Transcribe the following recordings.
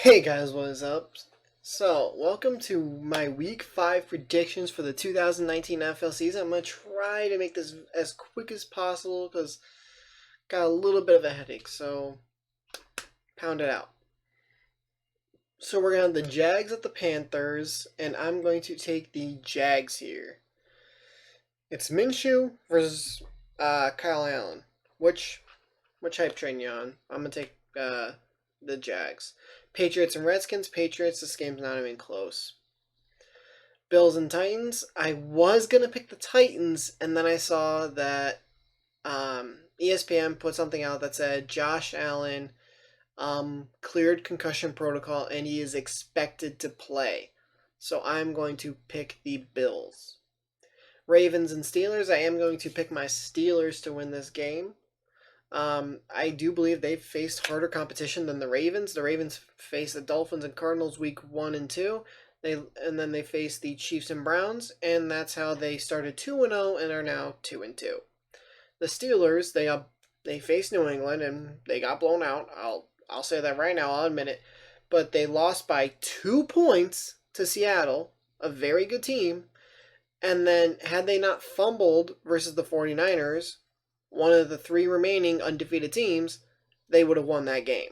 Hey guys, what is up? So, welcome to my week 5 predictions for the 2019 NFL season. I'm going to try to make this as quick as possible because got a little bit of a headache, so pound it out. So, we're going to have the Jags at the Panthers, and I'm going to take the Jags here. It's Minshew versus Kyle Allen. Which hype train you on? I'm going to take the Jags. Patriots and Redskins. Patriots, this game's not even close. Bills and Titans. I was going to pick the Titans, and then I saw that ESPN put something out that said Josh Allen cleared concussion protocol and he is expected to play. So I'm going to pick the Bills. Ravens and Steelers. I am going to pick my Steelers to win this game. I do believe they've faced harder competition than the Ravens. The Ravens faced the Dolphins and Cardinals week 1 and 2. And then they faced the Chiefs and Browns, and that's how they started 2-0 and are now 2-2. The Steelers, they faced New England and they got blown out. I'll say that right now. I'll admit it. But they lost by 2 points to Seattle, a very good team. And then had they not fumbled versus the 49ers, one of the 3 remaining undefeated teams, they would have won that game.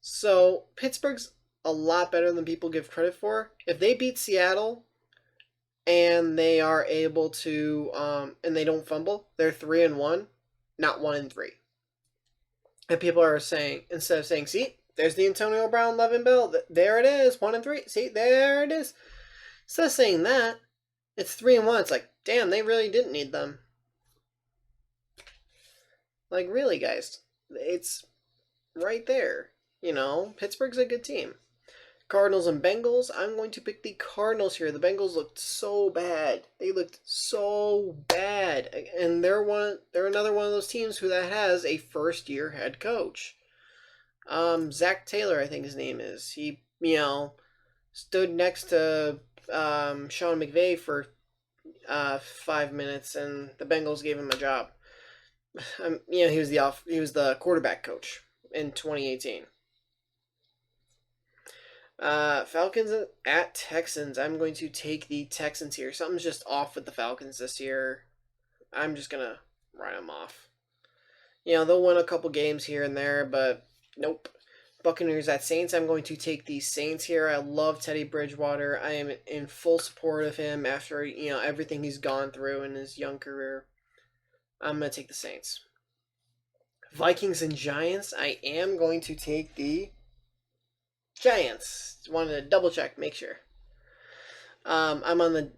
So Pittsburgh's a lot better than people give credit for. If they beat Seattle and they are able to, and they don't fumble, they're 3-1, not 1-3. And people are saying, instead of saying, see, there's the Antonio Brown, Le'Veon Bell, there it is, 1-3. See, there it is. Instead of saying that, it's 3-1. It's like, damn, they really didn't need them. Like, really, guys, it's right there. Pittsburgh's a good team. Cardinals and Bengals. I'm going to pick the Cardinals here. The Bengals looked so bad. They looked so bad, and they're another one of those teams that has a first-year head coach. Zach Taylor, I think his name is. He, stood next to Sean McVay for 5 minutes, and the Bengals gave him a job. He was the quarterback coach in 2018. Falcons at Texans. I'm going to take the Texans here. Something's just off with the Falcons this year. I'm just gonna write them off. They'll win a couple games here and there, but nope. Buccaneers at Saints. I'm going to take the Saints here. I love Teddy Bridgewater. I am in full support of him after everything he's gone through in his young career. I'm going to take the Saints. Vikings and Giants. I am going to take the Giants. Wanted to double check, make sure. I'm on the,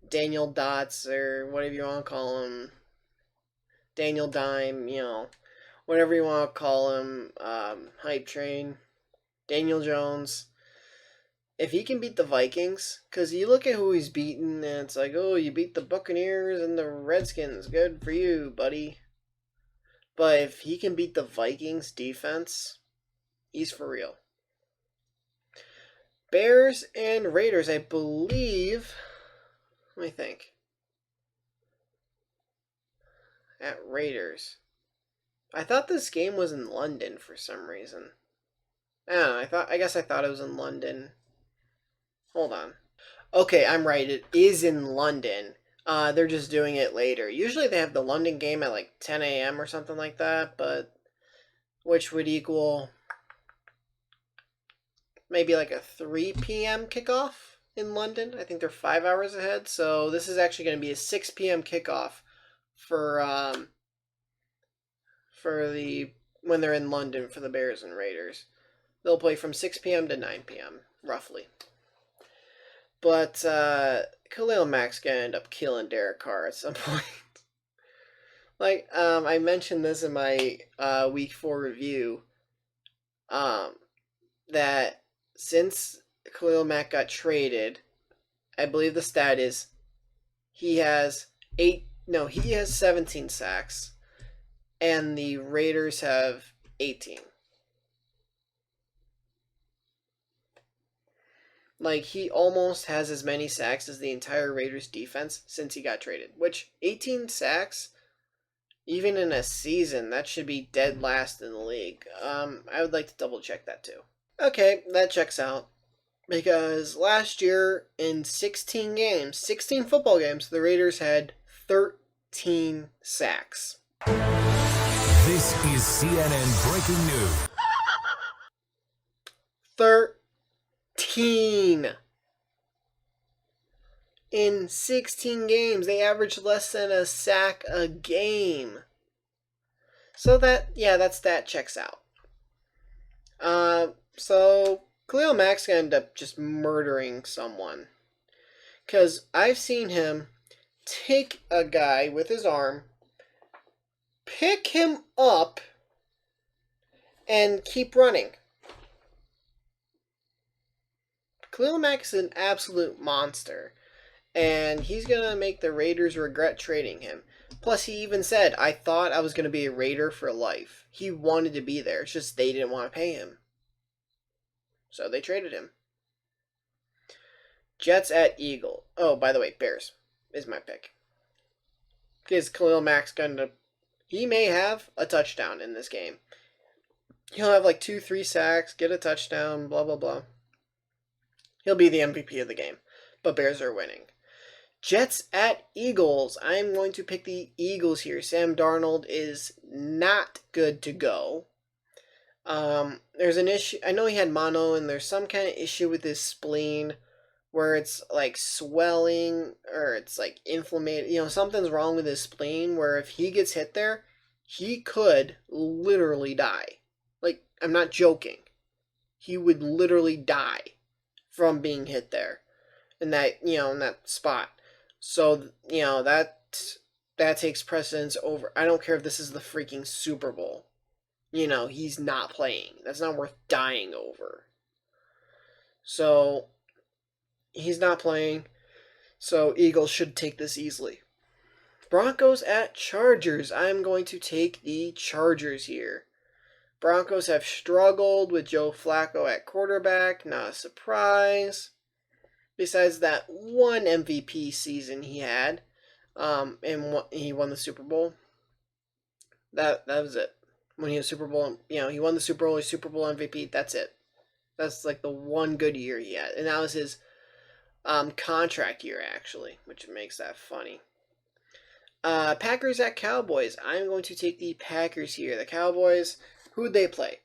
Daniel Dots or whatever you want to call him. Daniel Dime, whatever you want to call him. Hype Train. Daniel Jones. If he can beat the Vikings, because you look at who he's beaten, and it's like, oh, you beat the Buccaneers and the Redskins. Good for you, buddy. But if he can beat the Vikings defense, he's for real. Bears and Raiders, I believe. Let me think. At Raiders. I thought this game was in London for some reason. I don't know. I guess I thought it was in London. Hold on. Okay, I'm right. It is in London. They're just doing it later. Usually they have the London game at like 10 a.m. or something like that, but which would equal maybe like a 3 p.m. kickoff in London. I think they're 5 hours ahead, so this is actually going to be a 6 p.m. kickoff for when they're in London for the Bears and Raiders. They'll play from 6 p.m. to 9 p.m. roughly. But Khalil Mack's gonna end up killing Derek Carr at some point. I mentioned this in my week 4 review. That since Khalil Mack got traded, I believe the stat is he has 17 sacks, and the Raiders have 18. Like, he almost has as many sacks as the entire Raiders defense since he got traded. Which, 18 sacks, Even in a season, that should be dead last in the league. I would like to double check that too. Okay, that checks out. Because last year in 16 games, 16 football games, the Raiders had 13 sacks. This is CNN Breaking News. 13! In 16 games, they averaged less than a sack a game. So that stat checks out. So Khalil Mack's gonna end up just murdering someone. Because I've seen him take a guy with his arm, pick him up, and keep running. Khalil Mack is an absolute monster. And he's going to make the Raiders regret trading him. Plus, he even said, I thought I was going to be a Raider for life. He wanted to be there. It's just they didn't want to pay him. So they traded him. Jets at Eagle. Oh, by the way, Bears is my pick. Because Khalil Mack's going to... He may have a touchdown in this game. He'll have like 2-3 sacks, get a touchdown, blah, blah, blah. He'll be the MVP of the game. But Bears are winning. Jets at Eagles. I'm going to pick the Eagles here. Sam Darnold is not good to go. There's an issue. I know he had mono, and there's some kind of issue with his spleen where it's like swelling or it's like inflamed. Something's wrong with his spleen where if he gets hit there, he could literally die. Like, I'm not joking. He would literally die from being hit there in that spot. So, that takes precedence over. I don't care if this is the freaking Super Bowl. He's not playing. That's not worth dying over. So, he's not playing. So, Eagles should take this easily. Broncos at Chargers. I'm going to take the Chargers here. Broncos have struggled with Joe Flacco at quarterback. Not a surprise. Besides that one MVP season he had, and he won the Super Bowl. That was it. When he was Super Bowl, he won the Super Bowl, he's Super Bowl MVP. That's it. That's like the one good year he had, and that was his contract year actually, which makes that funny. Packers at Cowboys. I'm going to take the Packers here. The Cowboys, who'd they play?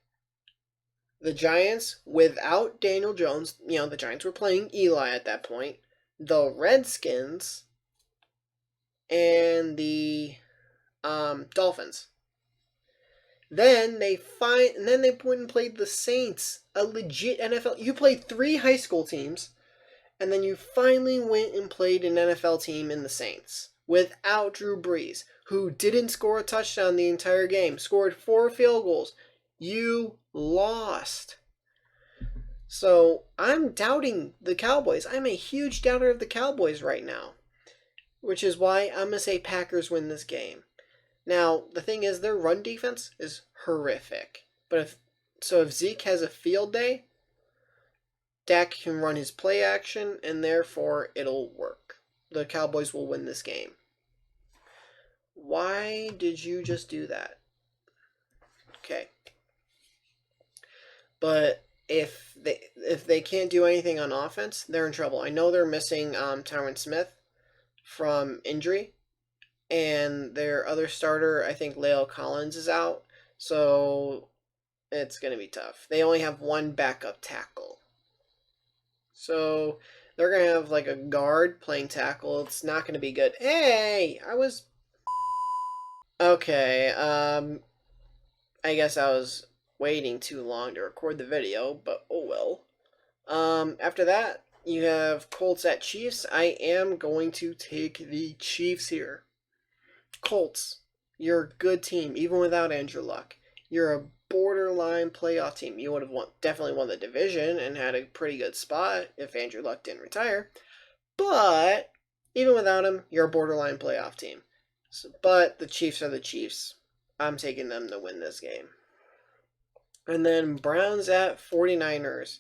The Giants, without Daniel Jones, the Giants were playing Eli at that point. The Redskins, and the Dolphins. Then they went and played the Saints, a legit NFL. You played 3 high school teams, and then you finally went and played an NFL team in the Saints without Drew Brees, who didn't score a touchdown the entire game, scored 4 field goals. You lost. So I'm doubting the Cowboys. I'm a huge doubter of the Cowboys right now, which is why I'm going to say Packers win this game. Now, the thing is, their run defense is horrific. But if Zeke has a field day, Dak can run his play action, and therefore it'll work. The Cowboys will win this game. Why did you just do that? Okay. But if they can't do anything on offense, they're in trouble. I know they're missing Tyron Smith from injury, and their other starter, I think La'el Collins, is out. So it's going to be tough. They only have one backup tackle. So they're going to have like a guard playing tackle. It's not going to be good. Hey, Okay, I guess I was waiting too long to record the video, but oh well. After that, you have Colts at Chiefs. I am going to take the Chiefs here. Colts, you're a good team, even without Andrew Luck. You're a borderline playoff team. You would have definitely won the division and had a pretty good spot if Andrew Luck didn't retire. But even without him, you're a borderline playoff team. But the Chiefs are the Chiefs. I'm taking them to win this game. And then Browns at 49ers.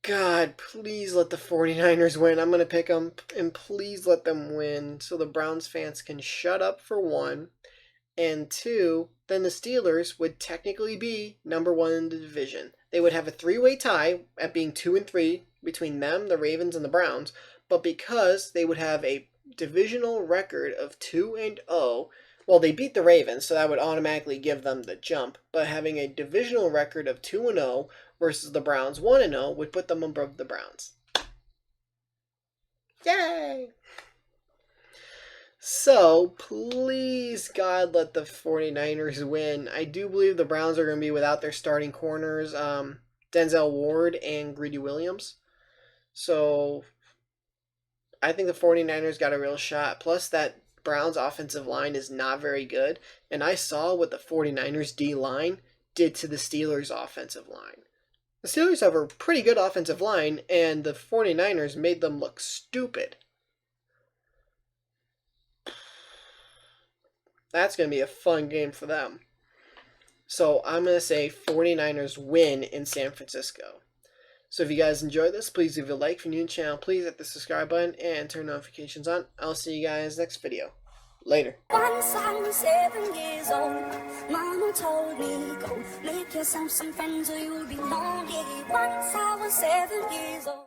God, please let the 49ers win. I'm going to pick them, and please let them win so the Browns fans can shut up, for one. And two, then the Steelers would technically be number one in the division. They would have a three-way tie at being 2-3 between them, the Ravens, and the Browns. But because they would have a divisional record of 2-0, well, they beat the Ravens, so that would automatically give them the jump. But having a divisional record of 2-0 versus the Browns 1-0 would put them above the Browns. Yay! So, please, God, let the 49ers win. I do believe the Browns are going to be without their starting corners, Denzel Ward and Greedy Williams. So, I think the 49ers got a real shot. Plus, that Browns offensive line is not very good. And I saw what the 49ers D-line did to the Steelers offensive line. The Steelers have a pretty good offensive line, and the 49ers made them look stupid. That's going to be a fun game for them. So I'm going to say 49ers win in San Francisco. So if you guys enjoyed this, please leave a like. If you're new to the channel, please hit the subscribe button and turn notifications on. I'll see you guys next video. Later. Once I was 7 years old, Mama told me, go make yourself some friends or you'll be lonely. Once I was 7 years old.